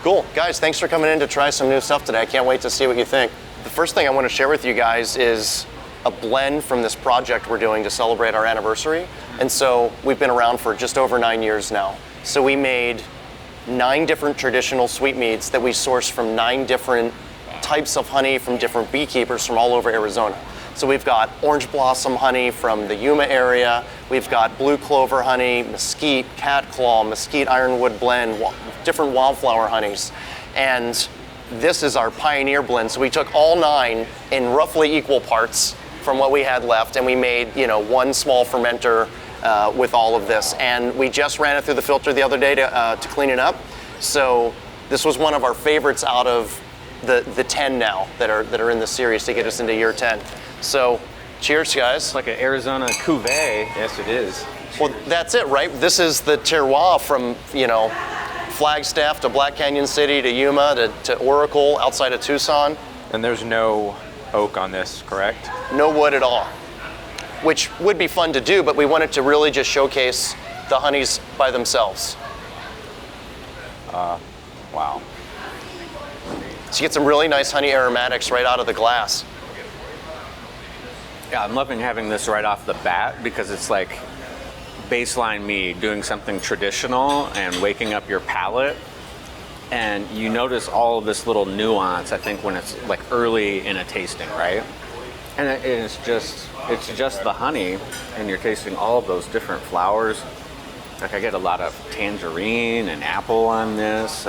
Cool. Guys, thanks for coming in to try some new stuff today. I can't wait to see what you think. The first thing I want to share with you guys is a blend from this project we're doing to celebrate our anniversary. And so we've been around for just over 9 years now. So we made 9 different traditional sweet meads that we sourced from 9 different types of honey from different beekeepers from all over Arizona. So we've got orange blossom honey from the Yuma area. We've got blue clover honey, mesquite, catclaw, mesquite ironwood blend, different wildflower honeys. And this is our pioneer blend. So we took all 9 in roughly equal parts from what we had left, and we made, one small fermenter with all of this. And we just ran it through the filter the other day to clean it up. So this was one of our favorites out of the 10 now that are in the series to get us into year 10. So cheers, guys. It's like an Arizona cuvee. Yes, it is. Well, that's it, right? This is the terroir from, Flagstaff to Black Canyon City to Yuma to Oracle outside of Tucson. And there's no oak on this, correct? No wood at all, which would be fun to do, but we wanted to really just showcase the honeys by themselves. Wow. So you get some really nice honey aromatics right out of the glass. Yeah, I'm loving having this right off the bat because it's like baseline mead, doing something traditional and waking up your palate. And you notice all of this little nuance, I think, when it's like early in a tasting, right? And it's just the honey, and you're tasting all of those different flowers. Like I get a lot of tangerine and apple on this.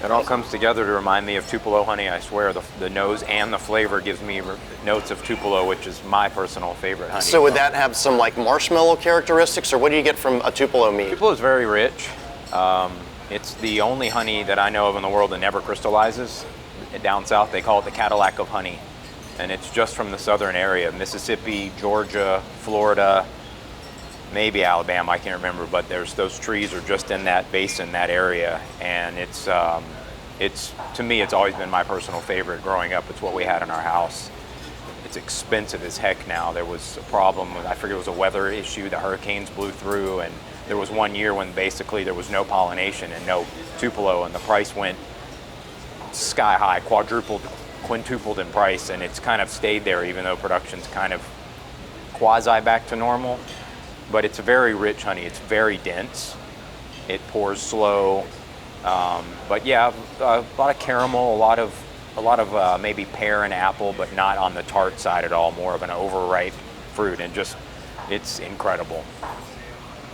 It all comes together to remind me of Tupelo honey. I swear, the nose and the flavor gives me notes of Tupelo, which is my personal favorite honey. So would that have some like marshmallow characteristics, or what do you get from a Tupelo mead? Tupelo is very rich. It's the only honey that I know of in the world that never crystallizes. Down south, they call it the Cadillac of Honey. And it's just from the southern area, Mississippi, Georgia, Florida, maybe Alabama, I can't remember, but those trees are just in that basin, that area. And it's to me, it's always been my personal favorite growing up. It's what we had in our house. It's expensive as heck now. There was a problem with, I forget, it was a weather issue. The hurricanes blew through, and there was one year when basically there was no pollination and no Tupelo, and the price went sky high, quintupled in price, and it's kind of stayed there even though production's kind of quasi back to normal. But it's a very rich honey. It's very dense. It pours slow. But yeah, a lot of caramel, a lot of maybe pear and apple, but not on the tart side at all. More of an overripe fruit, and just it's incredible.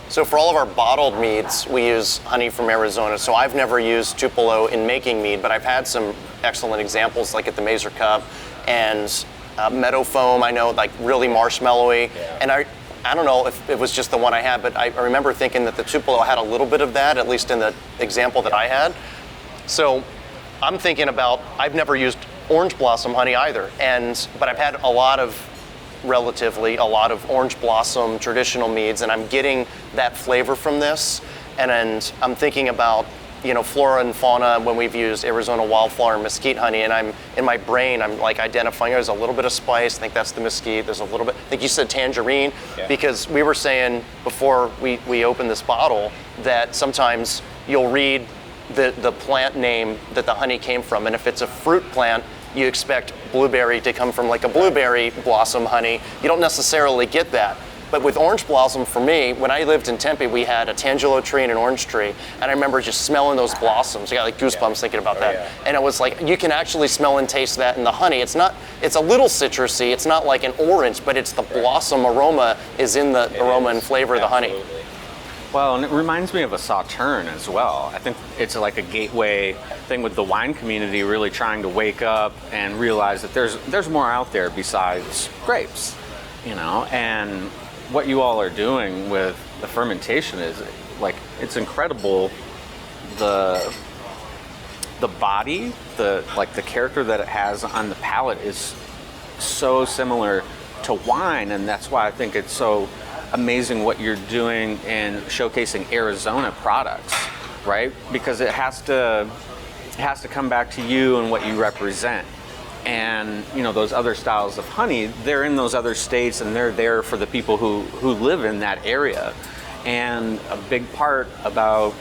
So for all of our bottled meads, we use honey from Arizona. So I've never used Tupelo in making mead, but I've had some excellent examples, like at the Mazer Cup and Meadow Foam. I know, like really marshmallowy, yeah. And I don't know if it was just the one I had, but I remember thinking that the Tupelo had a little bit of that, at least in the example that I had. So I'm thinking about, I've never used orange blossom honey either, but I've had a lot of orange blossom traditional meads, and I'm getting that flavor from this. And I'm thinking about, flora and fauna when we've used Arizona wildflower and mesquite honey, and I'm in my brain, I'm like identifying there's a little bit of spice. I think that's the mesquite. There's a little bit, I think you said tangerine, yeah. Because we were saying before we opened this bottle that sometimes you'll read the plant name that the honey came from, and if it's a fruit plant, you expect blueberry to come from like a blueberry blossom honey. You don't necessarily get that. But with orange blossom, for me, when I lived in Tempe, we had a tangelo tree and an orange tree, and I remember just smelling those blossoms. I got like goosebumps thinking about that. Yeah. And it was like, you can actually smell and taste that in the honey. It's a little citrusy, it's not like an orange, but it's the blossom aroma is in the aroma and flavor of the honey. Well, and it reminds me of a Sauterne as well. I think it's like a gateway thing with the wine community really trying to wake up and realize that there's more out there besides grapes, and what you all are doing with the fermentation is like, it's incredible. The body, the character that it has on the palate is so similar to wine, and that's why I think it's so amazing what you're doing in showcasing Arizona products, right? Because it has to come back to you and what you represent. And those other styles of honey, they're in those other states, and they're there for the people who live in that area. And a big part about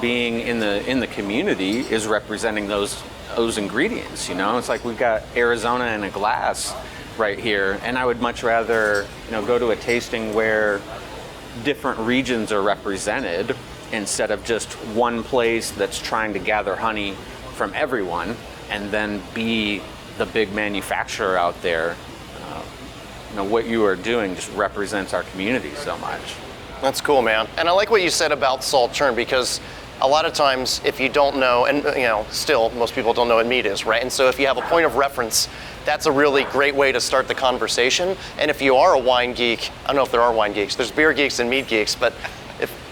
being in the community is representing those ingredients. It's like we've got Arizona in a glass right here, and I would much rather go to a tasting where different regions are represented instead of just one place that's trying to gather honey from everyone and then be the big manufacturer out there. What you are doing just represents our community so much. That's cool, man. And I like what you said about Saltern, because a lot of times if you don't know, and still most people don't know what mead is, right? And so if you have a point of reference, that's a really great way to start the conversation. And if you are a wine geek, I don't know if there are wine geeks, there's beer geeks and mead geeks, but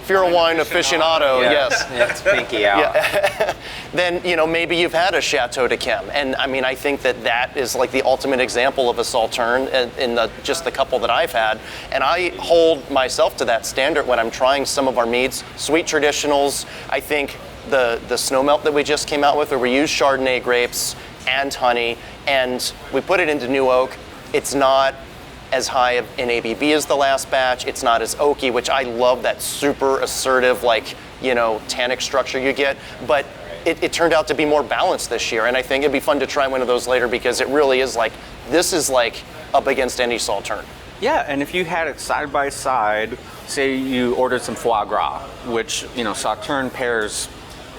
if you're a wine aficionado, yes. It's pinky out. Yeah. Then, maybe you've had a Chateau d'Yquem. And I mean, I think that is like the ultimate example of a Saltern in just the couple that I've had. And I hold myself to that standard when I'm trying some of our meads. Sweet traditionals, I think the Snowmelt that we just came out with, where we use Chardonnay grapes and honey, and we put it into new oak. It's not as high in ABV as the last batch. It's not as oaky, which I love that super assertive, tannic structure you get. But it turned out to be more balanced this year. And I think it'd be fun to try one of those later, because it really is this is up against any Saltern. Yeah, and if you had it side by side, say you ordered some foie gras, which, Saltern pairs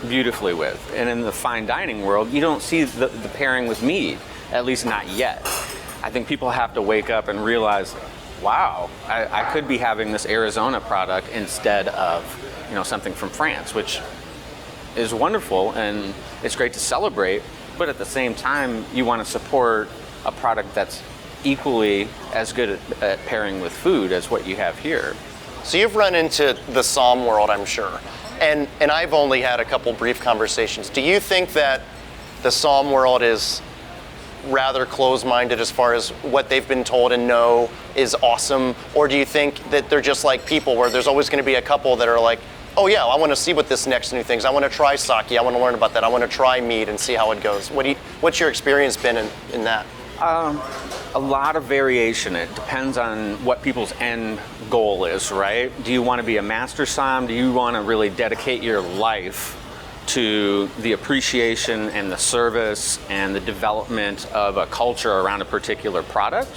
beautifully with. And in the fine dining world, you don't see the pairing with mead, at least not yet. I think people have to wake up and realize, wow, I could be having this Arizona product instead of, something from France, which is wonderful and it's great to celebrate. But at the same time, you want to support a product that's equally as good at pairing with food as what you have here. So you've run into the Somm world, I'm sure, and I've only had a couple brief conversations. Do you think that the Somm world is rather closed-minded as far as what they've been told and know is awesome? Or do you think that they're just like people, where there's always going to be a couple that are like, oh yeah, I want to see what this next new thing is. I want to try sake. I want to learn about that. I want to try mead and see how it goes. What's your experience been in that? A lot of variation. It depends on what people's end goal is, right? Do you want to be a master somm? Do you want to really dedicate your life to the appreciation and the service and the development of a culture around a particular product?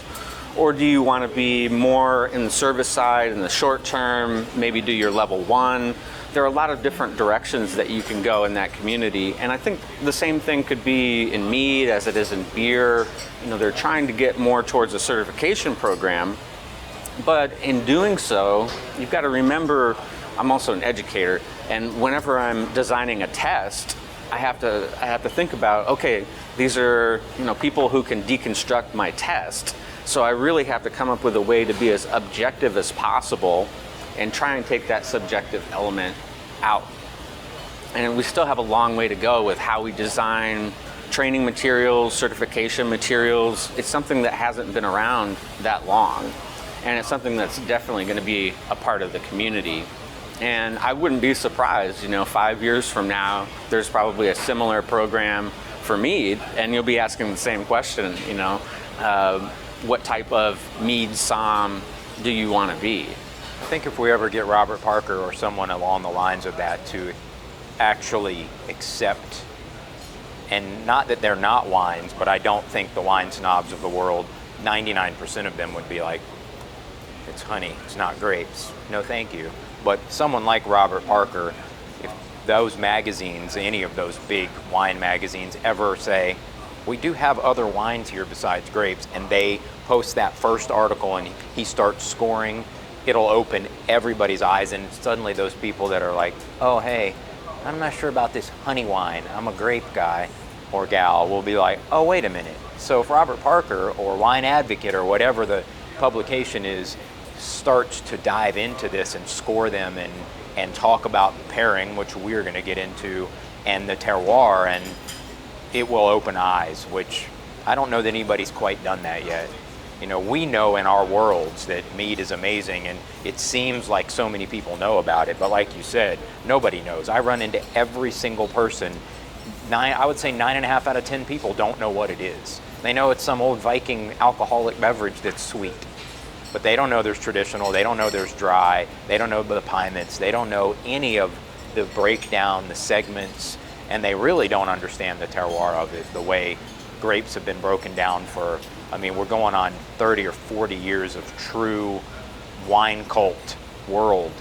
Or do you want to be more in the service side in the short term, maybe do your level 1? There are a lot of different directions that you can go in that community, and I think the same thing could be in mead as it is in beer. They're trying to get more towards a certification program, but in doing so, you've got to remember, I'm also an educator, and whenever I'm designing a test, I have to think about, okay, these are people who can deconstruct my test. So I really have to come up with a way to be as objective as possible and try and take that subjective element out. And we still have a long way to go with how we design training materials, certification materials. It's something that hasn't been around that long, and it's something that's definitely going to be a part of the community. And I wouldn't be surprised, 5 years from now, there's probably a similar program for mead, and you'll be asking the same question, what type of mead somm do you want to be? I think if we ever get Robert Parker or someone along the lines of that to actually accept, and not that they're not wines, but I don't think the wine snobs of the world, 99% of them would be like, it's honey, it's not grapes, no thank you. But someone like Robert Parker, if those magazines, any of those big wine magazines ever say, we do have other wines here besides grapes, and they post that first article and he starts scoring, it'll open everybody's eyes, and suddenly those people that are like, oh hey, I'm not sure about this honey wine, I'm a grape guy or gal, will be like, oh wait a minute. So if Robert Parker or Wine Advocate or whatever the publication is starts to dive into this and score them and talk about pairing, which we're going to get into, and the terroir, and it will open eyes, which I don't know that anybody's quite done that yet. We know in our worlds that mead is amazing, and it seems like so many people know about it, but like you said, nobody knows. I run into every single person. I would say 9.5 out of 10 people don't know what it is. They know it's some old Viking alcoholic beverage that's sweet, but they don't know there's traditional, they don't know there's dry, they don't know the piements, they don't know any of the breakdown, the segments, and they really don't understand the terroir of it, the way grapes have been broken down for, I mean, we're going on 30 or 40 years of true wine cult world,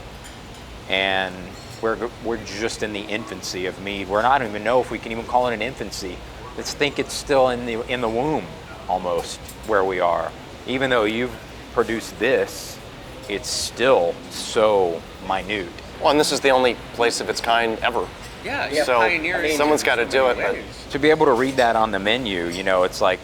and we're just in the infancy of mead. We're not even know if we can even call it an infancy. Let's think it's still in the womb, almost, where we are. Even though you've produced this, it's still so minute. Well, and this is the only place of its kind ever. Yeah, so pioneering. Someone's got to do it. But To be able to read that on the menu, you know, it's like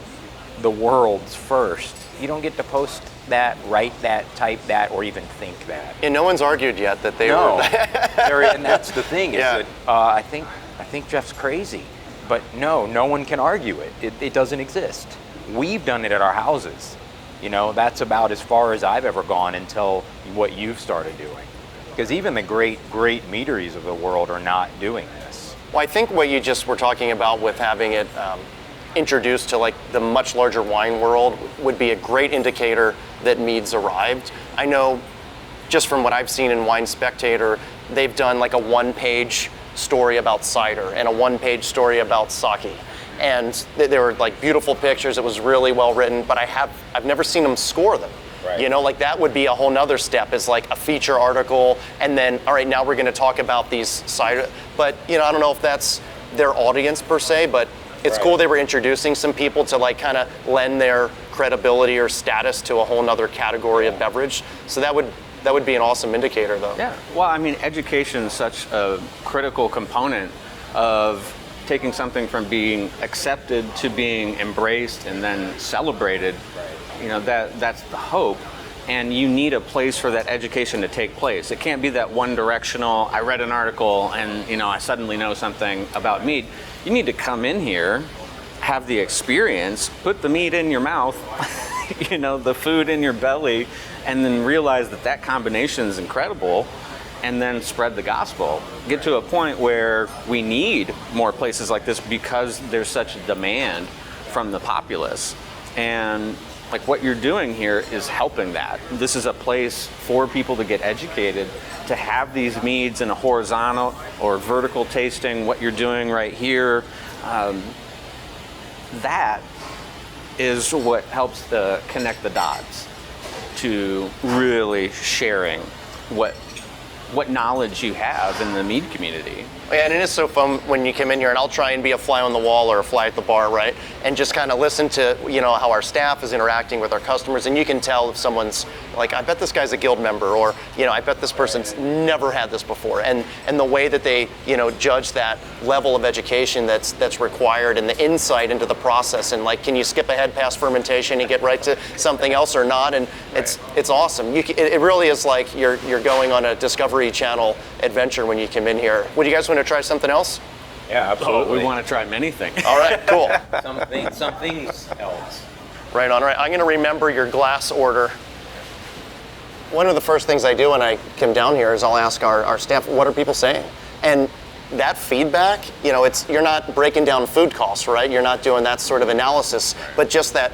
the world's first. You don't get to post that, write that, type that, or even think that. yeah, no one's argued yet that they No, were. and that's the thing. Is Yeah. that I think Jeff's crazy, but no one can argue it. It doesn't exist. We've done it at our houses. You know, that's about as far as I've ever gone until what you've started doing. Because even the great meaderies of the world are not doing this. Well, I think what you just were talking about with having it introduced to like the much larger wine world would be a great indicator that mead's arrived. I know just from what I've seen in Wine Spectator, they've done like a one-page story about cider and a one-page story about sake. And they were like beautiful pictures. It was really well written, but I've never seen them score them. Right. You know, like that would be a whole nother step, is like a feature article, and then, all right, now we're going to talk about these cider. But, you know, I don't know if that's their audience per se, but it's Right. cool they were introducing some people to like kind of lend their credibility or status to a whole nother category of beverage. So that would be an awesome indicator, though. Yeah. Well, I mean, education is such a critical component of taking something from being accepted to being embraced and then celebrated. You know, that's the hope. And you need a place for that education to take place. It can't be that one directional, I read an article and, you know, I suddenly know something about mead. You need to come in here, have the experience, put the mead in your mouth, you know, the food in your belly, and then realize that combination is incredible, and then spread the gospel. Get to a point where we need more places like this because there's such a demand from the populace. And like what you're doing here is helping that. This is a place for people to get educated, to have these meads in a horizontal or vertical tasting, what you're doing right here. That is what helps to connect the dots to really sharing what knowledge you have in the mead community. Yeah, and it is so fun when you come in here, and I'll try and be a fly on the wall or a fly at the bar, right? And just kind of listen to, you know, how our staff is interacting with our customers, and you can tell if someone's like, I bet this guy's a guild member, or, you know, I bet this person's never had this before. And the way that they, you know, judge that level of education that's required, and the insight into the process, and like, can you skip ahead past fermentation and get right to something else or not? And it's awesome. It really is like you're going on a Discovery Channel adventure when you come in here. Would you guys want to try something else? Yeah, absolutely. We want to try many things. All right, cool. Something else. Right on. All right, I'm going to remember your glass order. One of the first things I do when I come down here is I'll ask our staff, what are people saying? And that feedback, you know, you're not breaking down food costs, right? You're not doing that sort of analysis, but just that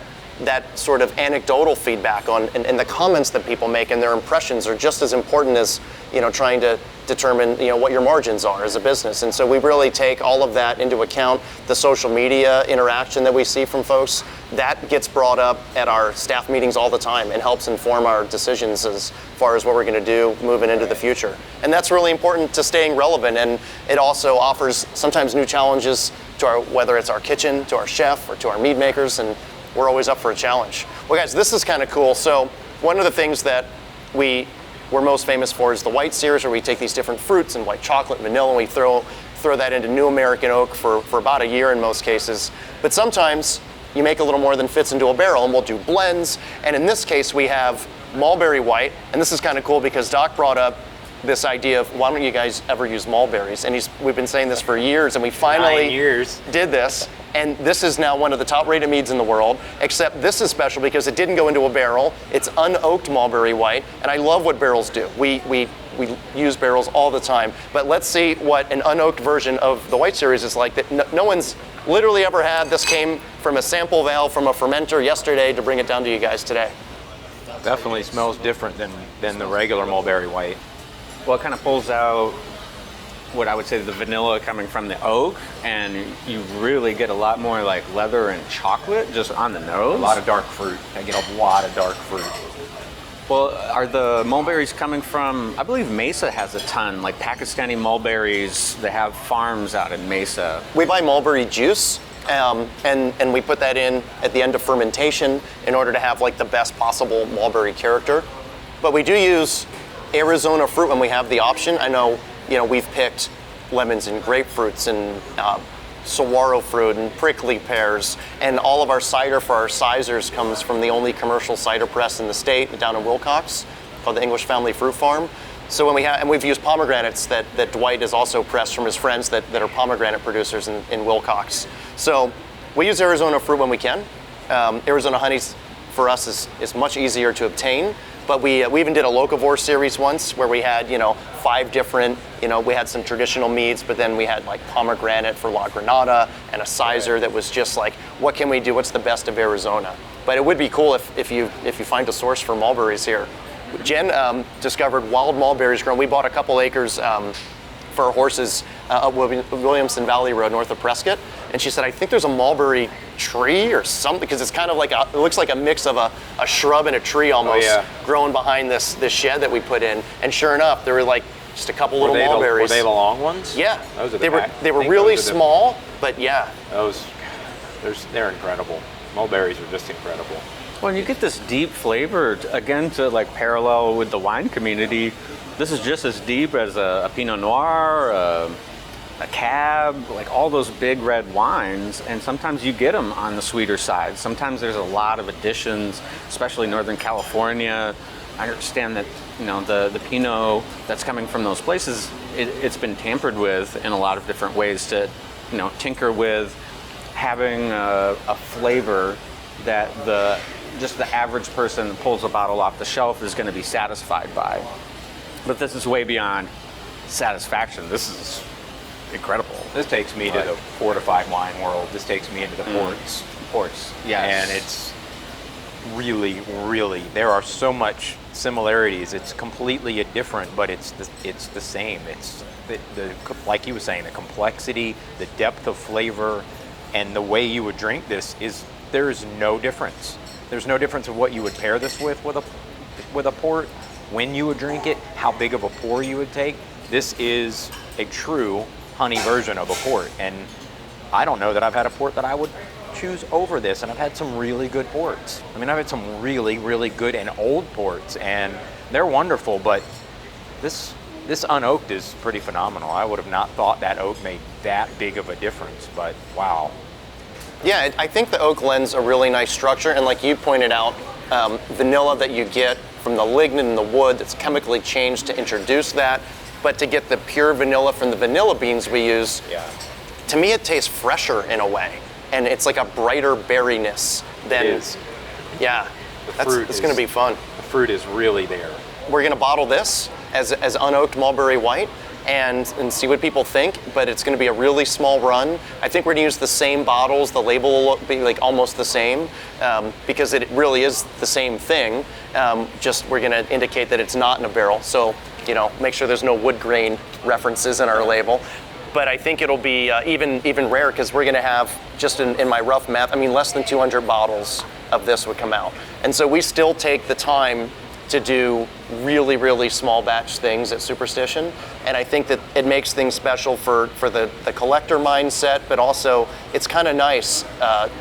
sort of anecdotal feedback on and the comments that people make and their impressions are just as important as, you know, trying to determine, you know, what your margins are as a business. And so we really take all of that into account. The social media interaction that we see from folks, that gets brought up at our staff meetings all the time and helps inform our decisions as far as what we're going to do moving into the future. And that's really important to staying relevant, and it also offers sometimes new challenges to whether it's our kitchen, to our chef, or to our mead makers, and we're always up for a challenge. Well, guys, this is kind of cool. So one of the things that we're most famous for is the white series, where we take these different fruits and white chocolate, vanilla, and we throw that into new American oak for about a year in most cases. But sometimes you make a little more than fits into a barrel, and we'll do blends. And in this case, we have mulberry white, and this is kind of cool because Doc brought up this idea of, why don't you guys ever use mulberries? And we've been saying this for years, and we finally 9 years. did this. And this is now one of the top-rated meads in the world, except this is special because it didn't go into a barrel. It's unoaked mulberry white, and I love what barrels do. We use barrels all the time, but let's see what an unoaked version of the white series is like that no one's literally ever had. This came from a sample valve from a fermenter yesterday to bring it down to you guys today. Definitely smells different than the regular mulberry white. Well, it kind of pulls out what I would say the vanilla coming from the oak, and you really get a lot more like leather and chocolate just on the nose. A lot of dark fruit. I get a lot of dark fruit. Well, are the mulberries coming from, I believe Mesa has a ton, like Pakistani mulberries, they have farms out in Mesa. We buy mulberry juice, and we put that in at the end of fermentation in order to have like the best possible mulberry character. But we do use Arizona fruit when we have the option. I know, we've picked lemons and grapefruits and saguaro fruit and prickly pears, and all of our cider for our ciders comes from the only commercial cider press in the state down in Wilcox, called the English Family Fruit Farm. So when we've used pomegranates that Dwight is also pressed from his friends that are pomegranate producers in Wilcox. So we use Arizona fruit when we can. Arizona honey for us is much easier to obtain. But we even did a locavore series once where we had 5 different, we had some traditional meads, but then we had like pomegranate for La Granada and a cider that was just like, what can we do? What's the best of Arizona? But it would be cool if you find a source for mulberries here. Jen discovered wild mulberries grown. We bought a couple acres for our horses up Williamson Valley Road north of Prescott, and she said, I think there's a mulberry tree or something, because it's kind of like it looks like a mix of a shrub and a tree almost growing behind this shed that we put in. And sure enough, there were like just a couple little mulberries. Were they the long ones? Yeah, those are they were really small, but yeah. They're incredible. Mulberries are just incredible. Well, and you get this deep flavor, again, to like parallel with the wine community. This is just as deep as a Pinot Noir, a Cab, like all those big red wines, and sometimes you get them on the sweeter side. Sometimes there's a lot of additions, especially Northern California. I understand that the Pinot that's coming from those places, it's been tampered with in a lot of different ways to tinker with, having a flavor that the average person that pulls a bottle off the shelf is going to be satisfied by. But this is way beyond satisfaction. This is incredible. This takes me to the fortified wine world. This takes me into the ports. Ports, yes. And it's really, really, there are so much similarities. It's completely different, but it's the same. It's the like he was saying, the complexity, the depth of flavor, and the way you would drink this there's no difference. There's no difference of what you would pair this with a port, when you would drink it, how big of a pour you would take. This is a true honey version of a port, and I don't know that I've had a port that I would choose over this, and I've had some really good ports. I mean, I've had some really, really good and old ports, and they're wonderful, but this unoaked is pretty phenomenal. I would have not thought that oak made that big of a difference, but wow. Yeah, I think the oak lends a really nice structure, and like you pointed out, vanilla that you get from the lignin in the wood that's chemically changed to introduce that, but to get the pure vanilla from the vanilla beans we use, to me it tastes fresher in a way, and it's like a brighter berryness than. It is. Yeah, it's going to be fun. The fruit is really there. We're going to bottle this as unoaked mulberry white and see what people think, but it's going to be a really small run. I think we're going to use the same bottles. The label will be like almost the same because it really is the same thing. Just we're going to indicate that it's not in a barrel. So, make sure there's no wood grain references in our label. But I think it'll be even rare because we're going to have, just in my rough math, less than 200 bottles of this would come out. And so we still take the time to do really, really small batch things at Superstition. And I think that it makes things special for the collector mindset, but also it's kind of nice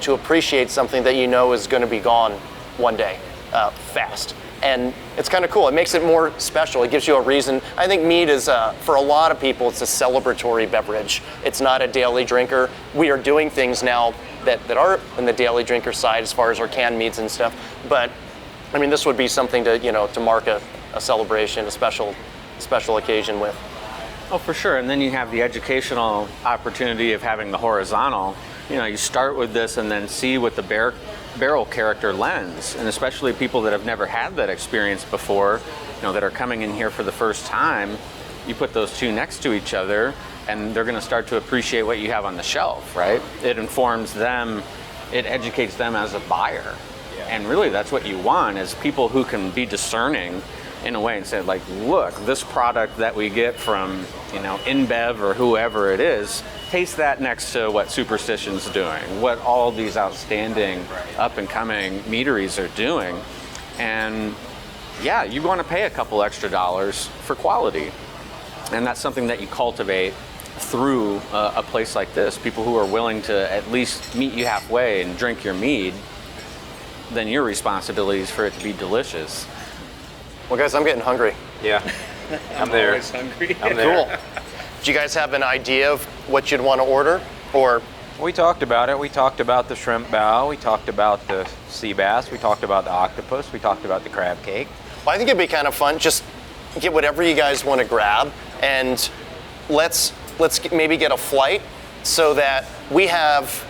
to appreciate something that is going to be gone one day, fast. And it's kind of cool. It makes it more special. It gives you a reason. I think mead is, for a lot of people, it's a celebratory beverage. It's not a daily drinker. We are doing things now that are in the daily drinker side as far as our canned meads and stuff. But this would be something to mark a celebration, a special occasion with. Oh, for sure. And then you have the educational opportunity of having the horizontal. You start with this and then see what the barrel character lends, and especially people that have never had that experience before, that are coming in here for the first time. You put those two next to each other, and they're going to start to appreciate what you have on the shelf, right? It informs them, it educates them as a buyer. And really that's what you want, is people who can be discerning in a way and said, like, look, this product that we get from, InBev or whoever it is, taste that next to what Superstition's doing, what all these outstanding up-and-coming meaderies are doing. And yeah, you want to pay a couple extra dollars for quality. And that's something that you cultivate through a place like this. People who are willing to at least meet you halfway and drink your mead, then your responsibility is for it to be delicious. Well, guys, I'm getting hungry. Yeah, I'm there. Always hungry. I'm there. Cool. Do you guys have an idea of what you'd want to order? Or We talked about it. We talked about the shrimp bao. We talked about the sea bass. We talked about the octopus. We talked about the crab cake. well, I think it'd be kind of fun. Just get whatever you guys want to grab, and let's maybe get a flight so that we have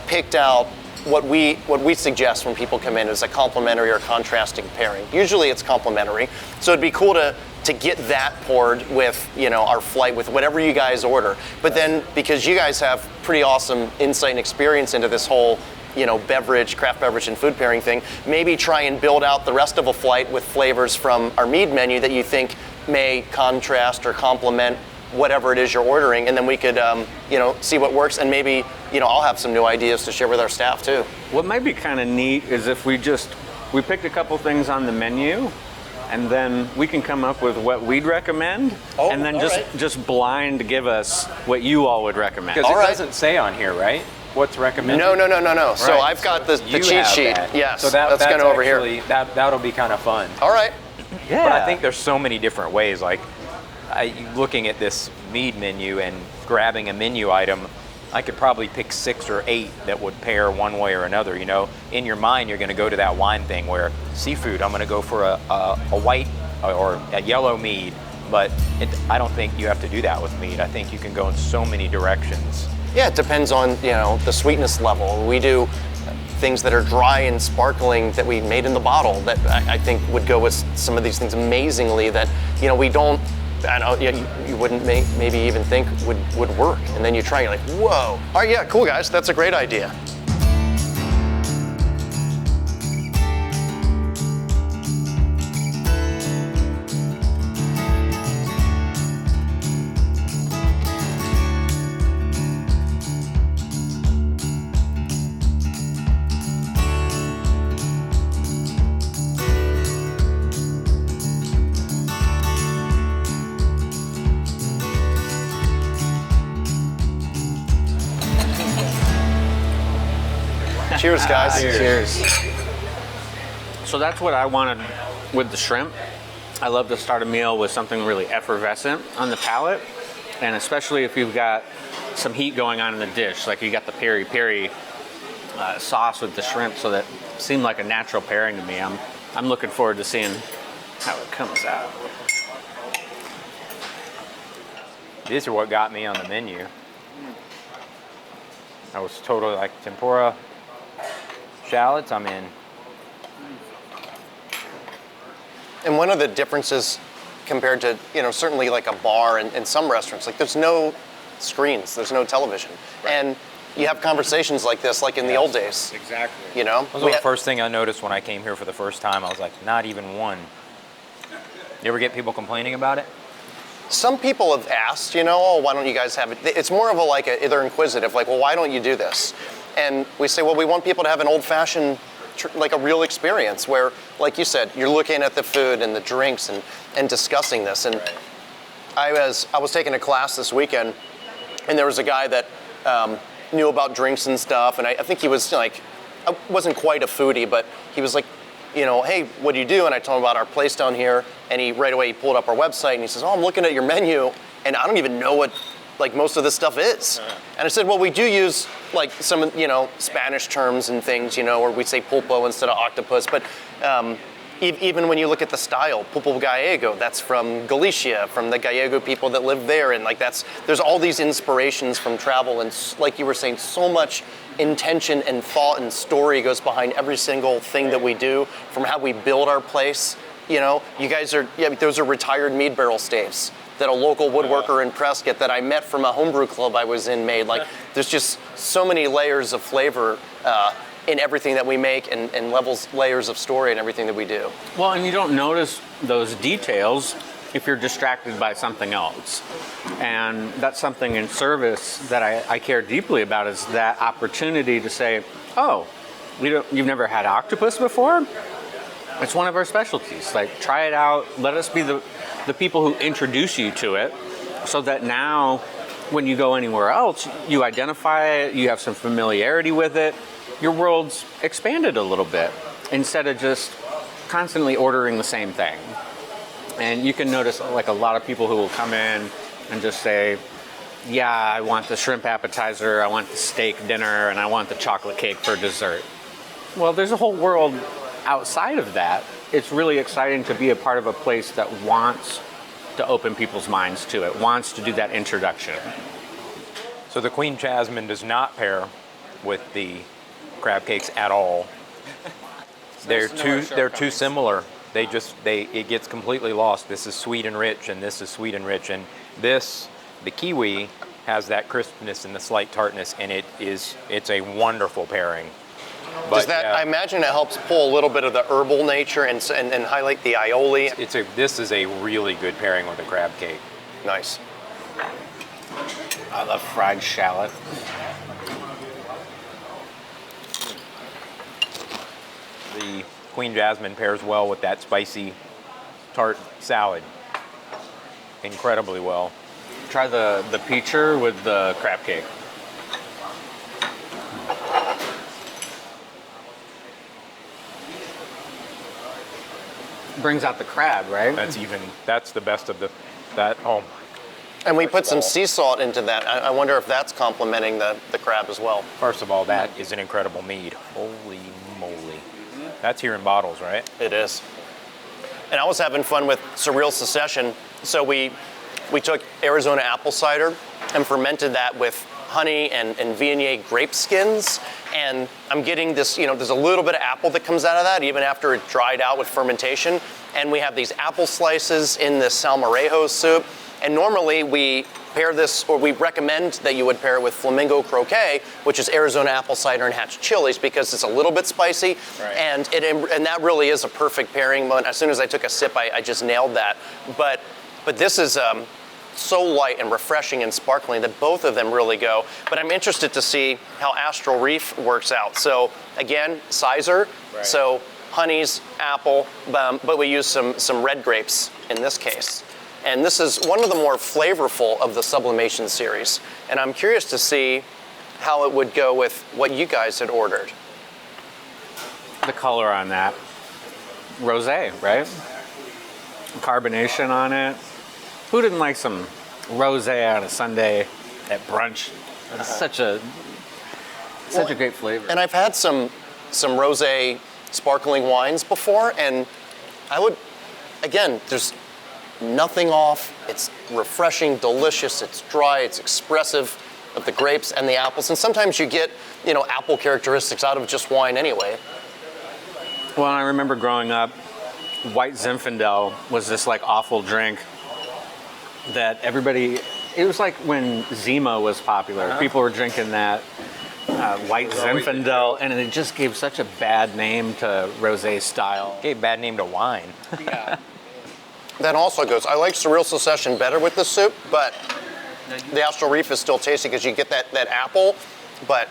picked out what we suggest when people come in as a complementary or contrasting pairing. Usually it's complementary, so it'd be cool to get that poured with our flight with whatever you guys order. But then because you guys have pretty awesome insight and experience into this whole beverage, craft beverage and food pairing thing, maybe try and build out the rest of a flight with flavors from our mead menu that you think may contrast or complement whatever it is you're ordering, and then we could see what works, and maybe I'll have some new ideas to share with our staff too. What might be kind of neat is if we picked a couple things on the menu, and then we can come up with what we'd recommend, and then just blind give us what you all would recommend. Because it doesn't say on here, right? What's recommended? No. Right. So I've got the You cheat have sheet. that. Yes, So that's kind of over here. That'll be kind of fun. All right. Yeah. But I think there's so many different ways. Like, looking at this mead menu and grabbing a menu item, I could probably pick 6 or 8 that would pair one way or another. In your mind, you're going to go to that wine thing where seafood, I'm going to go for a white or a yellow mead. But I don't think you have to do that with mead. I think you can go in so many directions. Yeah, it depends on the sweetness level. We do things that are dry and sparkling that we made in the bottle that I think would go with some of these things amazingly that we don't. I know you wouldn't maybe even think would work, and then you try and you're like, whoa. All right, yeah, cool guys, that's a great idea. Cheers, guys. Cheers. So that's what I wanted with the shrimp. I love to start a meal with something really effervescent on the palate, and especially if you've got some heat going on in the dish, like you got the peri-peri sauce with the shrimp, so that seemed like a natural pairing to me. I'm looking forward to seeing how it comes out. These are what got me on the menu. I was totally like tempura, shallots, I'm in. And one of the differences compared to, certainly like a bar and some restaurants, like there's no screens, there's no television. Right. And you have conversations like this, like in the old days. Exactly. That was the first thing I noticed when I came here for the first time. I was like, not even one. You ever get people complaining about it? Some people have asked, oh, why don't you guys have it? It's more of they're inquisitive, like, well, why don't you do this? And we say, well, we want people to have an old-fashioned, like a real experience where, like you said, you're looking at the food and the drinks and discussing this. And I was taking a class this weekend, and there was a guy that knew about drinks and stuff, and I think he was like, I wasn't quite a foodie, but he was like, hey, what do you do? And I told him about our place down here, and he pulled up our website, and he says, oh, I'm looking at your menu, and I don't even know what most of this stuff is. And I said, well, we do use some Spanish terms and things, or we say pulpo instead of octopus, but even when you look at the style, pulpo gallego, that's from Galicia, from the Gallego people that live there, and there's all these inspirations from travel, and like you were saying, so much intention and thought and story goes behind every single thing that we do, from how we build our place. You guys those are retired mead barrel staves that a local woodworker in Prescott that I met from a homebrew club I was in made. There's just so many layers of flavor in everything that we make and layers of story in everything that we do. Well, and you don't notice those details if you're distracted by something else. And that's something in service that I care deeply about, is that opportunity to say, oh, you've never had octopus before? It's one of our specialties. Like, try it out. Let us be the people who introduce you to it, so that now when you go anywhere else, you identify it, you have some familiarity with it. Your world's expanded a little bit instead of just constantly ordering the same thing. And you can notice like a lot of people who will come in and just say, yeah, I want the shrimp appetizer, I want the steak dinner, and I want the chocolate cake for dessert. Well, there's a whole world outside of that. It's really exciting to be a part of a place that wants to open people's minds to it, wants to do that introduction. So the Queen Jasmine does not pair with the crab cakes at all. They're too similar. It gets completely lost. This is sweet and rich, and this is sweet and rich, and the kiwi has that crispness and the slight tartness, and it's a wonderful pairing. But I imagine it helps pull a little bit of the herbal nature and highlight the aioli. This is a really good pairing with a crab cake. Nice. I love fried shallot. The Queen Jasmine pairs well with that spicy tart salad. Incredibly well. Try the peacher with the crab cake. Brings out the crab, right? That's the best of oh. And we put some sea salt into that. I wonder if that's complementing the crab as well. First of all, that is an incredible mead. Holy moly. That's here in bottles, right? It is. And I was having fun with Surreal Secession. So we took Arizona apple cider and fermented that with honey and Viognier grape skins. And I'm getting this, there's a little bit of apple that comes out of that, even after it dried out with fermentation. And we have these apple slices in this salmorejo soup. And normally we pair this, or we recommend that you would pair it with flamingo croquet, which is Arizona apple cider and hatch chilies, because it's a little bit spicy. Right. And that really is a perfect pairing. As soon as I took a sip, I just nailed that. But this is so light and refreshing and sparkling that both of them really go. But I'm interested to see how Astral Reef works out. So again, cider, right. So honeys, apple, but we use some red grapes in this case. And this is one of the more flavorful of the sublimation series. And I'm curious to see how it would go with what you guys had ordered. The color on that, rosé, right? Carbonation on it. Who didn't like some rosé on a Sunday at brunch? It's such a great flavor. And I've had some rosé sparkling wines before, and I would, again, there's nothing off. It's refreshing, delicious, it's dry, it's expressive of the grapes and the apples. And sometimes you get, apple characteristics out of just wine anyway. Well, I remember growing up, white Zinfandel was this like awful drink that it was like when Zima was popular. People were drinking that white Zinfandel, and it just gave such a bad name to rosé style. Gave a bad name to wine. Yeah. That also goes. I like Surreal Secession better with the soup, but the Astral Reef is still tasty because you get that apple, but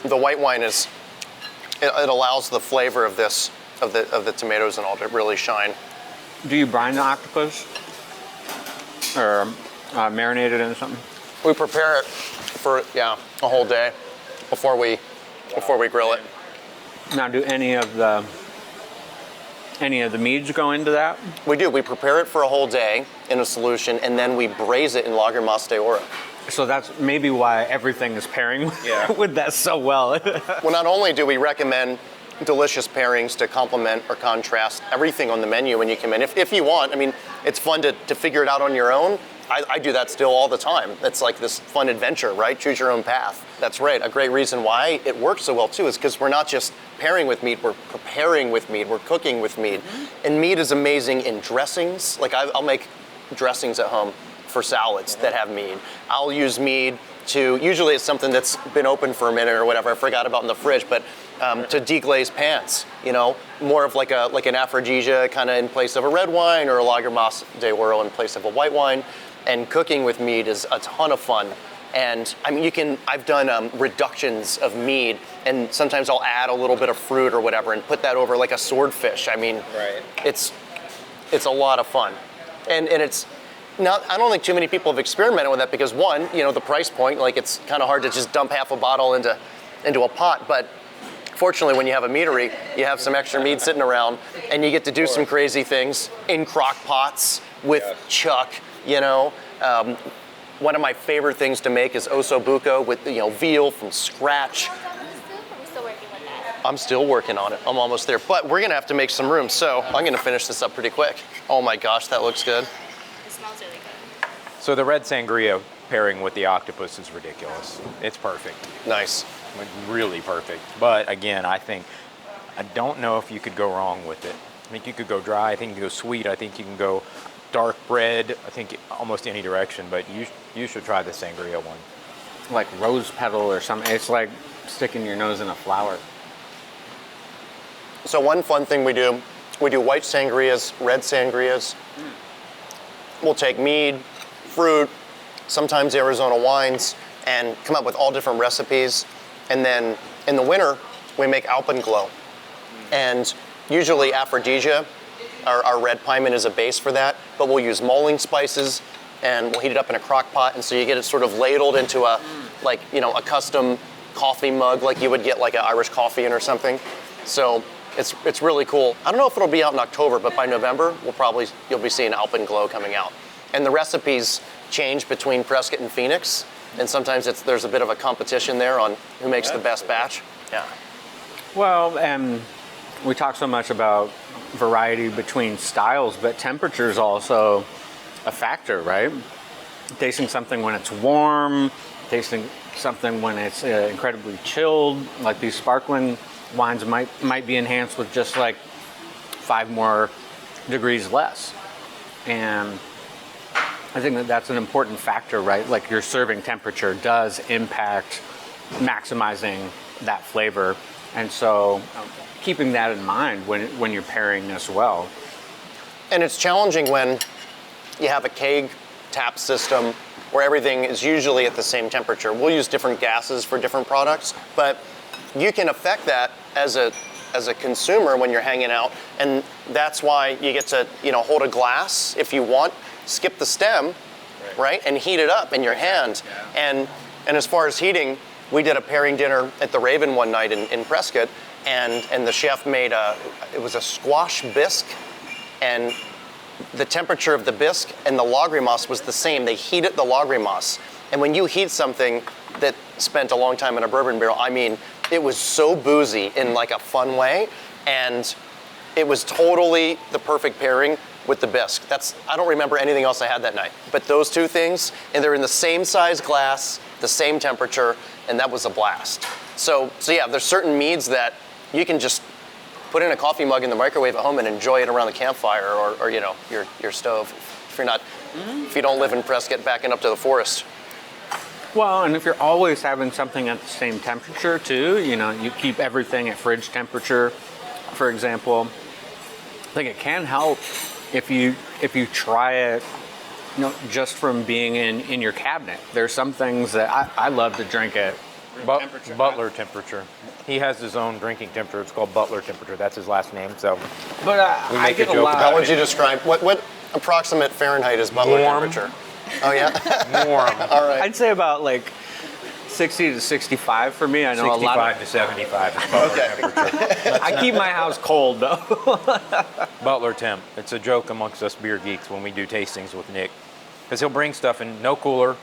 the white wine it allows the flavor of the tomatoes and all to really shine. Do you brine the octopus or marinate it in something? We prepare it for a whole day before we grill it. Now, do any of the meads go into that? We do. We prepare it for a whole day in a solution, and then we braise it in Lager Mas de Oro. So that's maybe why everything is pairing with that so well. Well, not only do we recommend delicious pairings to complement or contrast everything on the menu when you come in, if you want. I mean, it's fun to figure it out on your own. I do that still all the time. It's like this fun adventure, right? Choose your own path. That's right. A great reason why it works so well too is because we're not just pairing with meat, we're preparing with meat, we're cooking with meat. Mm-hmm. And meat is amazing in dressings. Like I'll make dressings at home for salads that have mead. I'll use mead to, usually it's something that's been open for a minute or whatever, I forgot about in the fridge, but to deglaze pans, you know, more of like an aphrodisia kind of in place of a red wine, or a Lagermas de Oro in place of a white wine. And cooking with mead is a ton of fun. And I mean, I've done reductions of mead, and sometimes I'll add a little bit of fruit or whatever and put that over like a swordfish. I mean, Right. it's a lot of fun. And it's not, I don't think too many people have experimented with that because, one, you know, the price point, like it's kind of hard to just dump half a bottle into a pot. But fortunately, when you have a meadery, you have some extra mead sitting around, and you get to do some crazy things in crock pots with chuck, you know. One of my favorite things to make is osso buco with, you know, veal from scratch. I'm still working with that. I'm still working on it. I'm almost there. But we're gonna have to make some room, so I'm gonna finish this up pretty quick. Oh my gosh, that looks good. It smells really good. So the red sangria pairing with the octopus is ridiculous. It's perfect. Nice. Like, really perfect. But again, I don't know if you could go wrong with it. I think you could go dry. I think you can go sweet. I think you can go dark bread. I think almost any direction. But you should try the sangria one. Like rose petal or something. It's like sticking your nose in a flower. So one fun thing we do white sangrias, red sangrias. We'll take mead, fruit, sometimes Arizona wines, and come up with all different recipes. And then in the winter, we make alpenglow. And usually aphrodisia, our red piment, is a base for that, but we'll use mulling spices, and we'll heat it up in a crock pot, and so you get it sort of ladled into a, like, you know, a custom coffee mug, like you would get like an Irish coffee in or something. So it's really cool. I don't know if it'll be out in October, but by November, you'll be seeing alpenglow coming out. And the recipes change between Prescott and Phoenix, and sometimes there's a bit of a competition there on who makes the best batch. Yeah. Well, and we talk so much about variety between styles, but temperature is also a factor, right? Tasting something when it's warm, tasting something when it's incredibly chilled, like these sparkling wines might be enhanced with just like 5 more degrees less. And I think that's an important factor, right? Like your serving temperature does impact maximizing that flavor. And so keeping that in mind when you're pairing as well. And it's challenging when you have a keg tap system where everything is usually at the same temperature. We'll use different gases for different products, but you can affect that as a consumer when you're hanging out, and that's why you get to, you know, hold a glass if you want, skip the stem, right, and heat it up in your hand. Yeah. And as far as heating, we did a pairing dinner at the Raven one night in Prescott, and the chef made it was a squash bisque, and the temperature of the bisque and the lagrimas was the same. They heated the lagrimas, and when you heat something that spent a long time in a bourbon barrel, I mean, it was so boozy in like a fun way, and it was totally the perfect pairing with the bisque. I don't remember anything else I had that night, but those two things, and they're in the same size glass, the same temperature, and that was a blast. So yeah, there's certain meads that you can just put in a coffee mug in the microwave at home and enjoy it around the campfire or you know, your stove. If you don't live in Prescott backing up to the forest. Well, and if you're always having something at the same temperature too, you know, you keep everything at fridge temperature, for example, I think it can help if you try it, you know, just from being in your cabinet. There's some things that I love to drink at Butler temperature. He has his own drinking temperature. It's called Butler temperature. That's his last name. So, but we I make get a a joke lot. How would you describe, what approximate Fahrenheit is Butler Warm. temperature? Oh yeah? warm. All right. I'd say about like 60 to 65 for me. I know a lot 65 to 75 is Butler temperature. I keep my house cold though. Butler temp. It's a joke amongst us beer geeks when we do tastings with Nick, because he'll bring stuff in no cooler.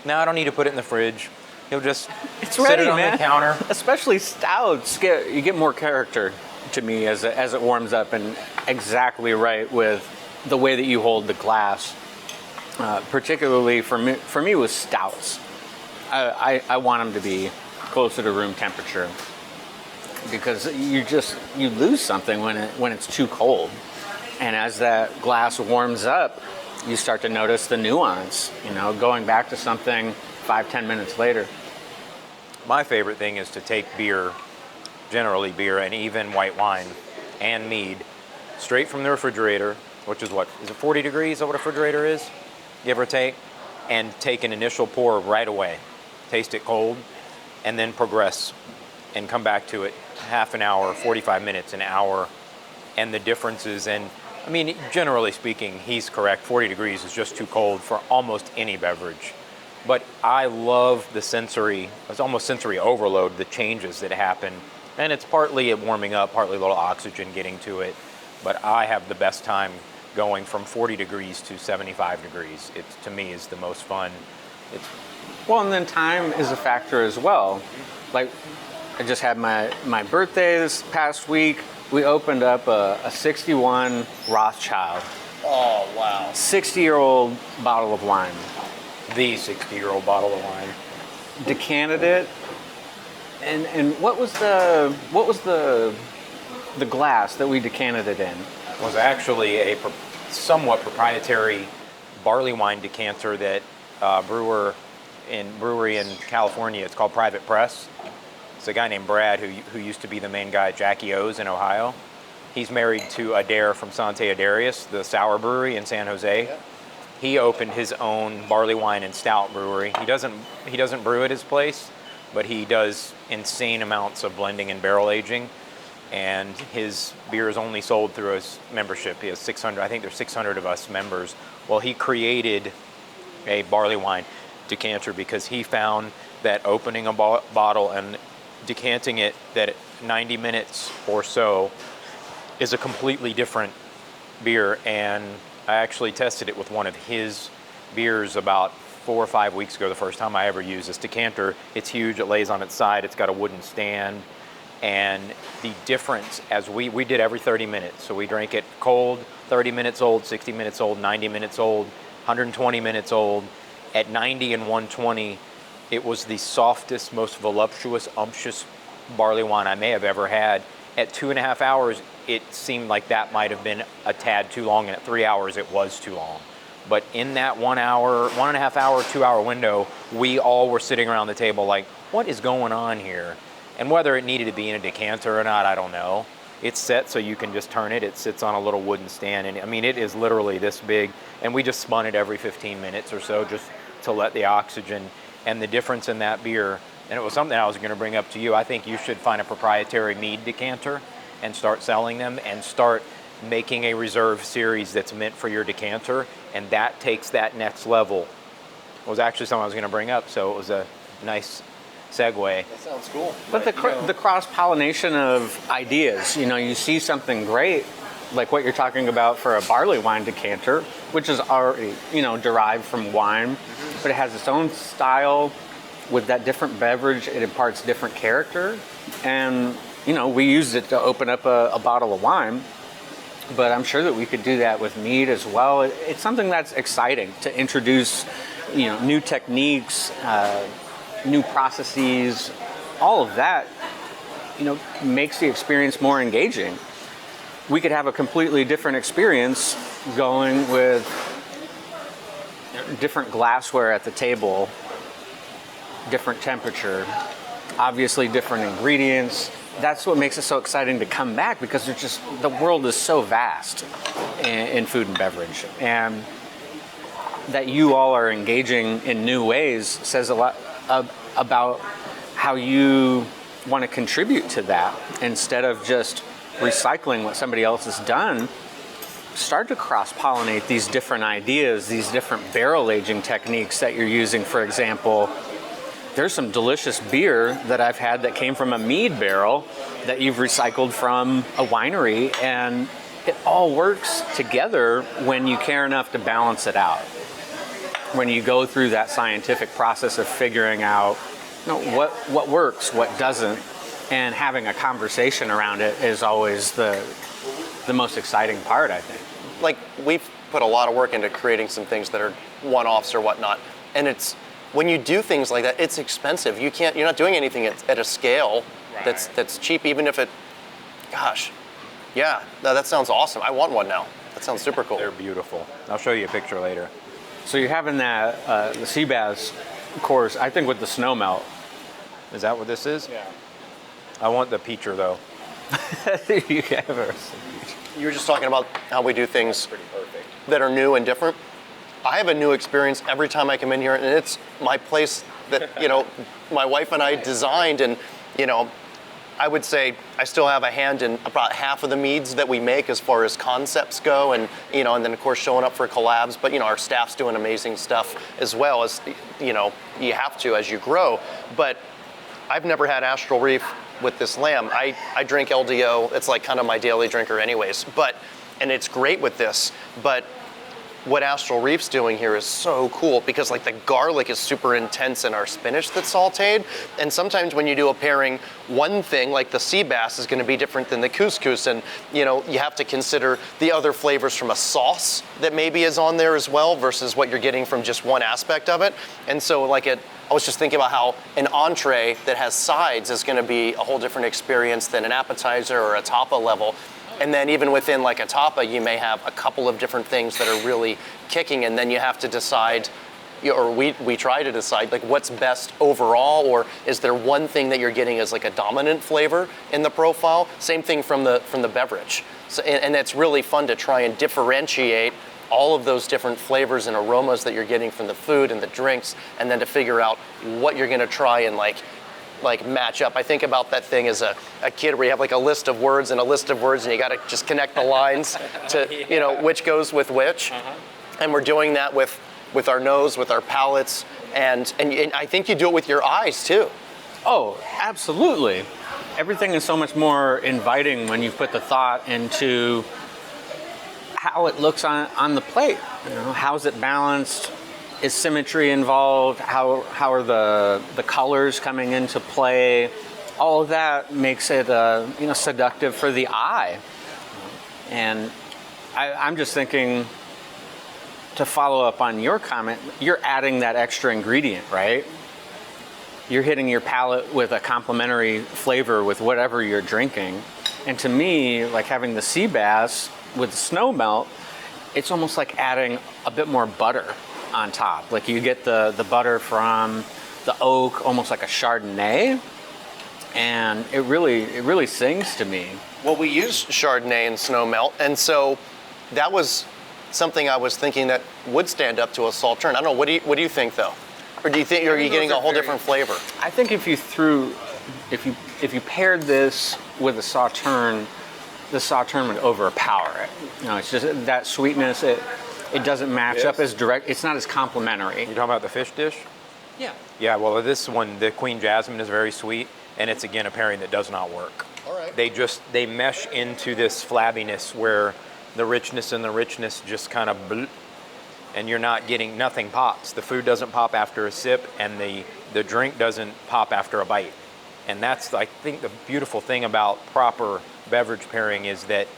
No, I don't need to put it in the fridge. He'll just It's sit ready, it on man. the counter. Especially stouts, you get more character to me as it warms up, and exactly right with the way that you hold the glass. Particularly for me with stouts, I want them to be closer to room temperature, because you lose something when it's too cold, and as that glass warms up, you start to notice the nuance. You know, going back to something 5-10 minutes later. My favorite thing is to take beer, generally beer and even white wine and mead, straight from the refrigerator, which is what, is it 40 degrees? Is that what a refrigerator is, give or take? And take an initial pour right away, taste it cold, and then progress and come back to it half an hour, 45 minutes, an hour, and the differences. And I mean, generally speaking, he's correct. 40 degrees is just too cold for almost any beverage. But I love the sensory, it's almost sensory overload, the changes that happen. And it's partly it warming up, partly a little oxygen getting to it. But I have the best time going from 40 degrees to 75 degrees. It, to me, is the most fun. Well, and then time is a factor as well. Like, I just had my birthday this past week. We opened up a 61 Rothschild. Oh, wow. 60-year-old bottle of wine. The 60-year-old bottle of wine. Decanted it. And what was the glass that we decanted it in? Was actually a somewhat proprietary barley wine decanter that brewery in California. It's called Private Press. It's a guy named Brad who used to be the main guy at Jackie O's in Ohio. He's married to Adair from Sante Adarius, the sour brewery in San Jose. Yeah. He opened his own barley wine and stout brewery. He doesn't brew at his place, but he does insane amounts of blending and barrel aging. And his beer is only sold through his membership. He has 600, I think there's 600 of us members. Well, he created a barley wine decanter because he found that opening a bottle and decanting it, that 90 minutes or so is a completely different beer. And I actually tested it with one of his beers about 4 or 5 weeks ago, the first time I ever used this decanter. It's huge, it lays on its side, it's got a wooden stand. And the difference, as we did every 30 minutes. So we drank it cold, 30 minutes old, 60 minutes old, 90 minutes old, 120 minutes old. At 90 and 120, it was the softest, most voluptuous, umptious barley wine I may have ever had. At 2.5 hours, it seemed like that might have been a tad too long, and at 3 hours, it was too long. But in that 1 hour, 1.5 hour, 2 hour window, we all were sitting around the table like, what is going on here? And whether it needed to be in a decanter or not, I don't know. It's set so you can just turn it. It sits on a little wooden stand. And I mean, it is literally this big. And we just spun it every 15 minutes or so just to let the oxygen. And the difference in that beer, and it was something I was going to bring up to you, I think you should find a proprietary mead decanter and start selling them and start making a reserve series that's meant for your decanter. And that takes that next level. It was actually something I was going to bring up, so it was a nice segue. That sounds cool. But the cross-pollination of ideas, you see something great, like what you're talking about for a barley wine decanter, which is already, derived from wine, but it has its own style. With that different beverage, it imparts different character. And, we used it to open up a bottle of wine, but I'm sure that we could do that with mead as well. It's something that's exciting to introduce, new techniques, new processes, all of that, makes the experience more engaging. We could have a completely different experience going with different glassware at the table, different temperature, obviously different ingredients. That's what makes it so exciting to come back, because the world is so vast in food and beverage. And that you all are engaging in new ways says a lot about how you want to contribute to that. Instead of just recycling what somebody else has done, start to cross-pollinate these different ideas, these different barrel aging techniques that you're using. For example, there's some delicious beer that I've had that came from a mead barrel that you've recycled from a winery, and it all works together when you care enough to balance it out. When you go through that scientific process of figuring out what works, what doesn't, and having a conversation around it is always the most exciting part, I think. Like, we've put a lot of work into creating some things that are one-offs or whatnot, and it's when you do things like that, it's expensive. You're not doing anything at a scale that's cheap, even if it. Gosh, yeah, that sounds awesome. I want one now. That sounds super cool. They're beautiful. I'll show you a picture later. So you're having that the sea bass course, I think with the snow melt. Is that what this is? Yeah. I want the peacher though. You have a- You were just talking about how we do things that are new and different. I have a new experience every time I come in here, and it's my place that, my wife and I designed, and, I would say I still have a hand in about half of the meads that we make as far as concepts go, and, and then of course showing up for collabs, but, our staff's doing amazing stuff as well as, you have to as you grow. But I've never had Astral Reef with this lamb. I drink LDO. It's like kind of my daily drinker anyways, and it's great with this, but what Astral Reef's doing here is so cool because like the garlic is super intense in our spinach that's sauteed. And sometimes when you do a pairing, one thing like the sea bass is going to be different than the couscous. And you have to consider the other flavors from a sauce that maybe is on there as well versus what you're getting from just one aspect of it. And so I was just thinking about how an entree that has sides is going to be a whole different experience than an appetizer or a tapa level. And then even within like a tapa, you may have a couple of different things that are really kicking, and then you have to decide, or we try to decide like what's best overall, or is there one thing that you're getting as like a dominant flavor in the profile? Same thing from the beverage. So, and it's really fun to try and differentiate all of those different flavors and aromas that you're getting from the food and the drinks, and then to figure out what you're gonna try and like match up. I think about that thing as a kid where you have like a list of words and you gotta just connect the lines to, which goes with which. And we're doing that with our nose, with our palates, and I think you do it with your eyes too. Oh, absolutely. Everything is so much more inviting when you put the thought into how it looks on the plate. How's it balanced? Is symmetry involved? How are the colors coming into play? All of that makes it seductive for the eye. And I'm just thinking, to follow up on your comment, you're adding that extra ingredient, right? You're hitting your palate with a complementary flavor with whatever you're drinking. And to me, like having the sea bass with the snow melt, it's almost like adding a bit more butter on top. Like you get the butter from the oak, almost like a Chardonnay, and it really sings to me. Well, we use Chardonnay in snow melt, and so that was something I was thinking that would stand up to a Sauternes. I don't know. What do you think though? Or do you think are you getting a whole different flavor? I think if you paired this with a Sauternes, the Sauternes would overpower it. It's just that sweetness. It doesn't match up as direct. It's not as complimentary. You talking about the fish dish? Yeah. Yeah, well, this one, the Queen Jasmine is very sweet, and it's again a pairing that does not work. All right. They mesh into this flabbiness where the richness just kind of and you're not getting, nothing pops. The food doesn't pop after a sip, and the drink doesn't pop after a bite. And that's, I think, the beautiful thing about proper beverage pairing is that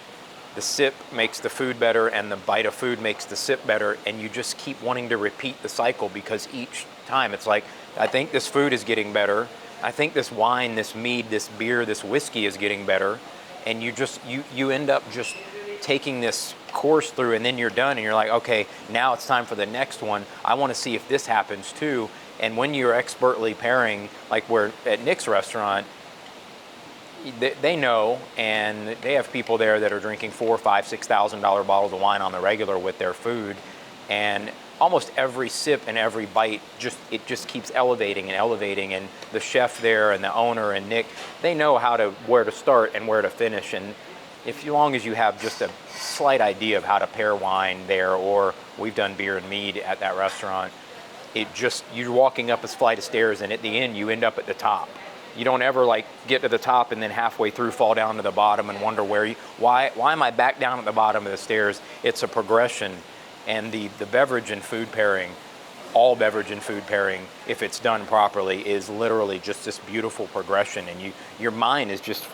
the sip makes the food better, and the bite of food makes the sip better, and you just keep wanting to repeat the cycle because each time it's like, I think this food is getting better, I think this wine, this mead, this beer, this whiskey is getting better, and you end up just taking this course through, and then you're done, and you're like, okay, now it's time for the next one. I want to see if this happens too. And when you're expertly pairing, like we're at Nick's restaurant, they know, and they have people there that are drinking $4,000, $5,000, $6,000 bottles of wine on the regular with their food, and almost every sip and every bite just keeps elevating, and the chef there and the owner and Nick, they know where to start and where to finish. And as long as you have just a slight idea of how to pair wine there, or we've done beer and mead at that restaurant, you're walking up a flight of stairs, and at the end you end up at the top. You don't ever like get to the top and then halfway through fall down to the bottom and wonder why am I back down at the bottom of the stairs? It's a progression. And the beverage and food pairing, all beverage and food pairing, if it's done properly, is literally just this beautiful progression, and your mind is just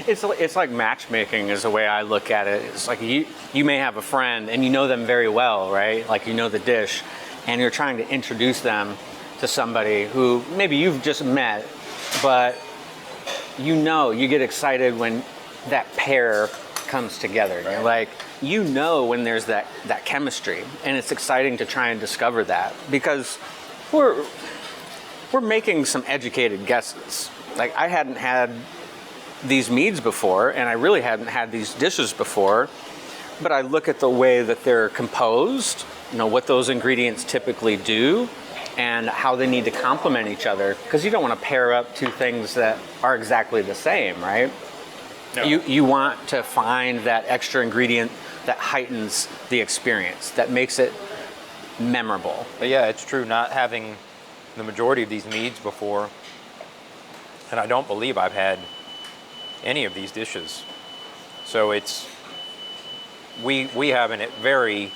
It's like matchmaking is the way I look at it. It's like you may have a friend and you know them very well, right? Like you know the dish, and you're trying to introduce them to somebody who maybe you've just met, but you get excited when that pair comes together. Right. You're like, when there's that chemistry, and it's exciting to try and discover that, because we're making some educated guesses. Like, I hadn't had these meads before, and I really hadn't had these dishes before, but I look at the way that they're composed, what those ingredients typically do, and how they need to complement each other, because you don't want to pair up two things that are exactly the same, right? No. You want to find that extra ingredient that heightens the experience, that makes it memorable. But yeah, it's true, not having the majority of these meads before, and I don't believe I've had any of these dishes. So we have a very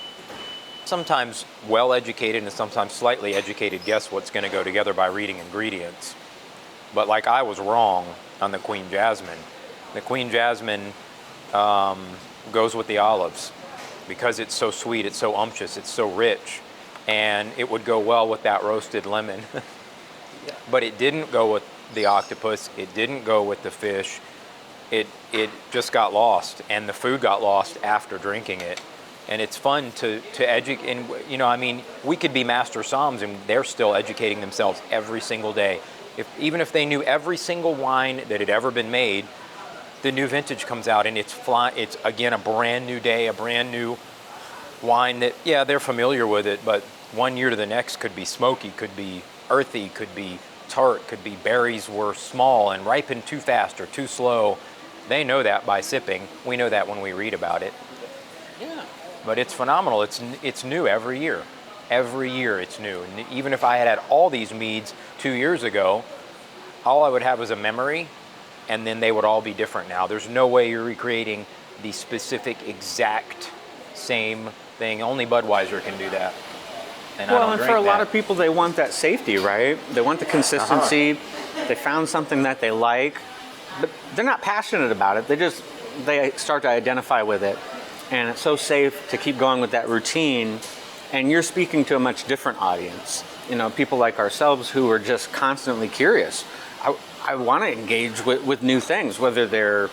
sometimes well-educated and sometimes slightly educated guess what's going to go together by reading ingredients. But like, I was wrong on the Queen Jasmine. The Queen Jasmine goes with the olives because it's so sweet, it's so unctuous, it's so rich, and it would go well with that roasted lemon. But it didn't go with the octopus, it didn't go with the fish, it just got lost, and the food got lost after drinking it. And it's fun to educate, and we could be master somms and they're still educating themselves every single day. Even if they knew every single wine that had ever been made, the new vintage comes out and it's again a brand new day, a brand new wine that, yeah, they're familiar with it, but 1 year to the next could be smoky, could be earthy, could be tart, could be berries were small and ripened too fast or too slow. They know that by sipping. We know that when we read about it. Yeah. But it's phenomenal. It's new every year. Every year it's new. And even if I had all these meads 2 years ago, all I would have was a memory, and then they would all be different now. There's no way you're recreating the specific exact same thing. Only Budweiser can do that. And I don't and drink for a lot that. of people, they want that safety, right? They want the consistency. They found something that they like, but they're not passionate about it. They start to identify with it. And it's so safe to keep going with that routine. And you're speaking to a much different audience. People like ourselves who are just constantly curious. I want to engage with new things, whether they're,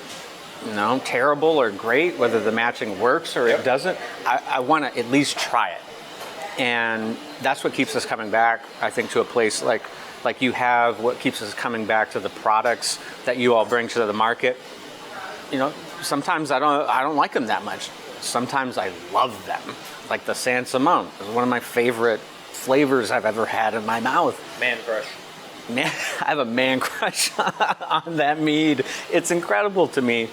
terrible or great, whether the matching works or it doesn't. I want to at least try it. And that's what keeps us coming back, I think, to a place like you have, what keeps us coming back to the products that you all bring to the market. Sometimes I don't like them that much. Sometimes I love them. Like the San Simon is one of my favorite flavors I've ever had in my mouth. Man crush. Man, I have a man crush on that mead. It's incredible to me.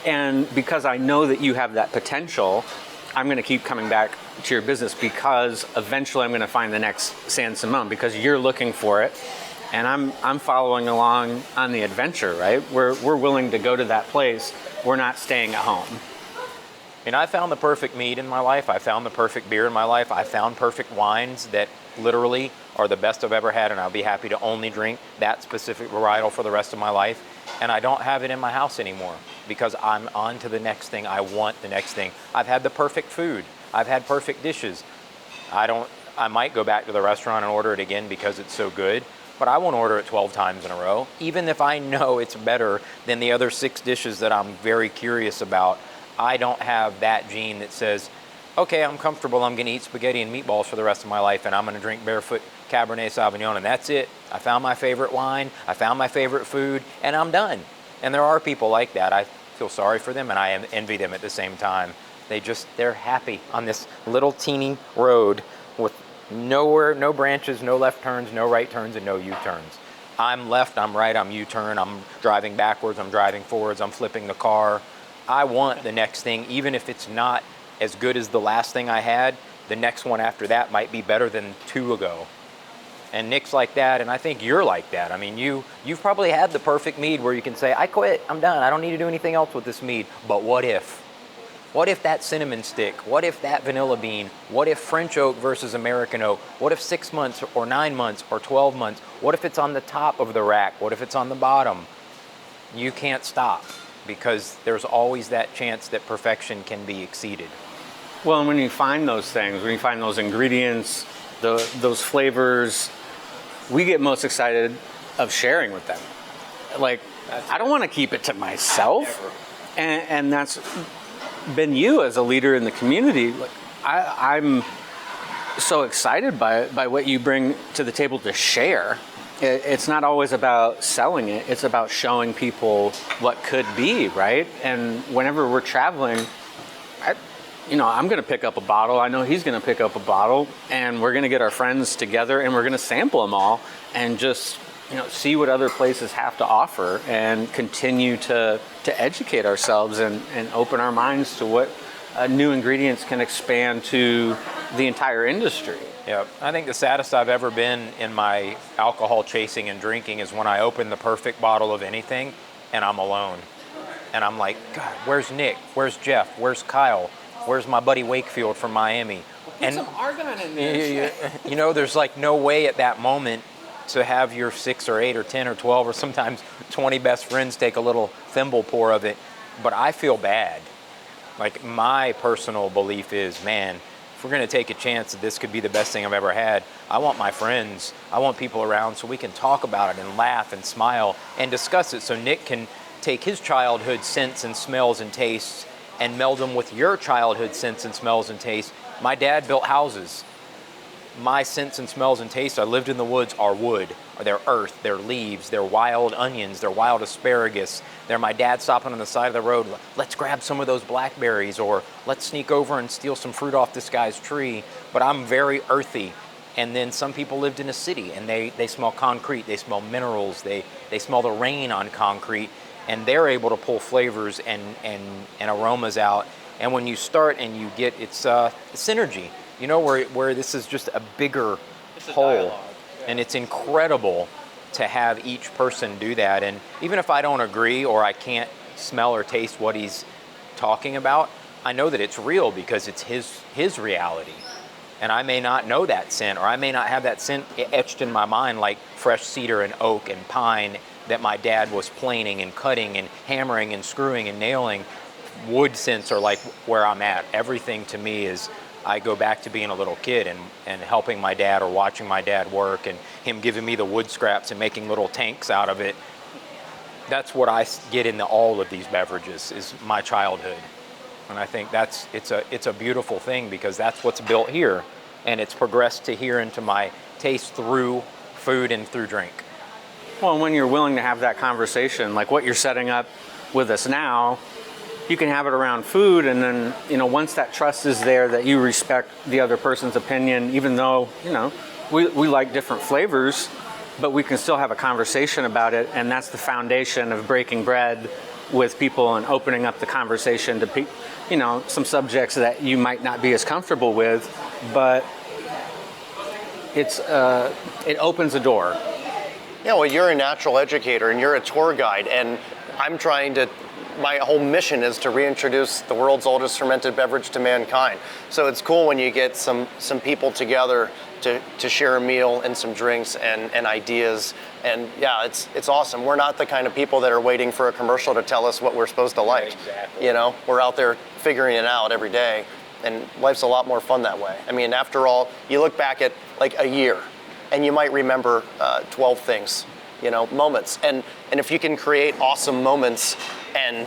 And because I know that you have that potential, I'm going to keep coming back to your business, because eventually I'm going to find the next San Simon, because you're looking for it. And I'm following along on the adventure, right? We're willing to go to that place. We're not staying at home. And I found the perfect mead in my life. I found the perfect beer in my life. I found perfect wines that literally are the best I've ever had, and I'll be happy to only drink that specific varietal for the rest of my life. And I don't have it in my house anymore because I'm on to the next thing. I want the next thing. I've had the perfect food. I've had perfect dishes. I might go back to the restaurant and order it again because it's so good, but I won't order it 12 times in a row, even if I know it's better than the other 6 dishes that I'm very curious about. I don't have that gene that says, okay, I'm comfortable, I'm going to eat spaghetti and meatballs for the rest of my life, and I'm going to drink barefoot Cabernet Sauvignon, and that's it. I found my favorite wine, I found my favorite food, and I'm done. And there are people like that. I feel sorry for them, and I envy them at the same time. They're happy on this little teeny road with no branches, no left turns, no right turns, and no U-turns. I'm left, I'm right, I'm U-turn, I'm driving backwards, I'm driving forwards, I'm flipping the car. I want the next thing, even if it's not as good as the last thing I had, the next one after that might be better than 2 ago. And Nick's like that, and I think you're like that. I mean, you've probably had the perfect mead where you can say, I quit, I'm done, I don't need to do anything else with this mead. But what if? What if that cinnamon stick? What if that vanilla bean? What if French oak versus American oak? What if 6 months or 9 months or 12 months? What if it's on the top of the rack? What if it's on the bottom? You can't stop, because there's always that chance that perfection can be exceeded. Well, and when you find those things, when you find those ingredients, those flavors, we get most excited of sharing with them. Like, I don't want to keep it to myself. And that's been you as a leader in the community. Like, so excited by what you bring to the table to share. It's not always about selling it, it's about showing people what could be, right? And whenever we're traveling, I'm going to pick up a bottle. I know he's going to pick up a bottle, and we're going to get our friends together, and we're going to sample them all, and just see what other places have to offer, and continue to educate ourselves and open our minds to what new ingredients can expand to the entire industry. Yeah, I think the saddest I've ever been in my alcohol chasing and drinking is when I open the perfect bottle of anything and I'm alone. And I'm like, God, where's Nick? Where's Jeff? Where's Kyle? Where's my buddy Wakefield from Miami? Put some argon in there. There's like no way at that moment to have your 6 or 8 or 10 or 12 or sometimes 20 best friends take a little thimble pour of it. But I feel bad. Like, my personal belief is, man, if we're going to take a chance that this could be the best thing I've ever had, I want my friends, I want people around so we can talk about it and laugh and smile and discuss it, so Nick can take his childhood scents and smells and tastes and meld them with your childhood scents and smells and tastes. My dad built houses. My scents and smells and tastes, I lived in the woods, are wood. They're earth, they're leaves, they're wild onions, they're wild asparagus. They're my dad stopping on the side of the road, let's grab some of those blackberries, or let's sneak over and steal some fruit off this guy's tree. But I'm very earthy. And then some people lived in a city and they smell concrete, they smell minerals, they smell the rain on concrete, and they're able to pull flavors and aromas out. And when you start and you get, it's synergy, where this is just a bigger whole. And it's incredible to have each person do that. And even if I don't agree or I can't smell or taste what he's talking about, I know that it's real because it's his reality. And I may not know that scent, or I may not have that scent etched in my mind like fresh cedar and oak and pine that my dad was planing and cutting and hammering and screwing and nailing. Wood scents are like where I'm at. Everything to me is, I go back to being a little kid and helping my dad or watching my dad work and him giving me the wood scraps and making little tanks out of it. That's what I get into all of these beverages, is my childhood. And I think it's a beautiful thing because that's what's built here, and it's progressed to here into my taste through food and through drink. Well, when you're willing to have that conversation, like what you're setting up with us now, you can have it around food, and then, once that trust is there, that you respect the other person's opinion, even though, we like different flavors, but we can still have a conversation about it, and that's the foundation of breaking bread with people and opening up the conversation to, some subjects that you might not be as comfortable with, but it opens a door. Yeah, well, you're a natural educator and you're a tour guide, and my whole mission is to reintroduce the world's oldest fermented beverage to mankind. So it's cool when you get some people together to share a meal and some drinks and ideas. And yeah, it's awesome. We're not the kind of people that are waiting for a commercial to tell us what we're supposed to like. Exactly. We're out there figuring it out every day, and life's a lot more fun that way. I mean, after all, you look back at like a year and you might remember 12 things, moments. And if you can create awesome moments and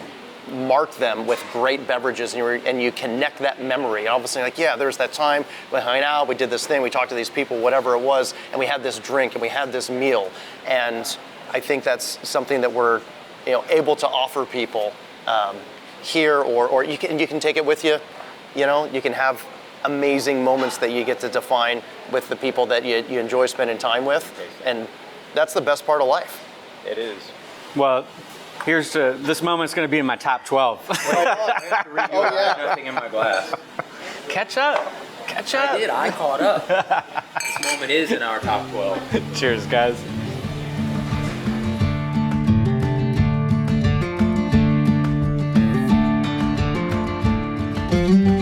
mark them with great beverages, and you connect that memory, and all of a sudden, like, yeah, there's that time we hung out, we did this thing, we talked to these people, whatever it was, and we had this drink and we had this meal. And I think that's something that we're able to offer people here, or you can take it with you. You can have amazing moments that you get to define with the people that you enjoy spending time with, and that's the best part of life. It is. Well, this moment's going to be in my top 12. Nothing in my glass. Catch up. I did. I caught up. This moment is in our top 12. Cheers, guys. Thank you.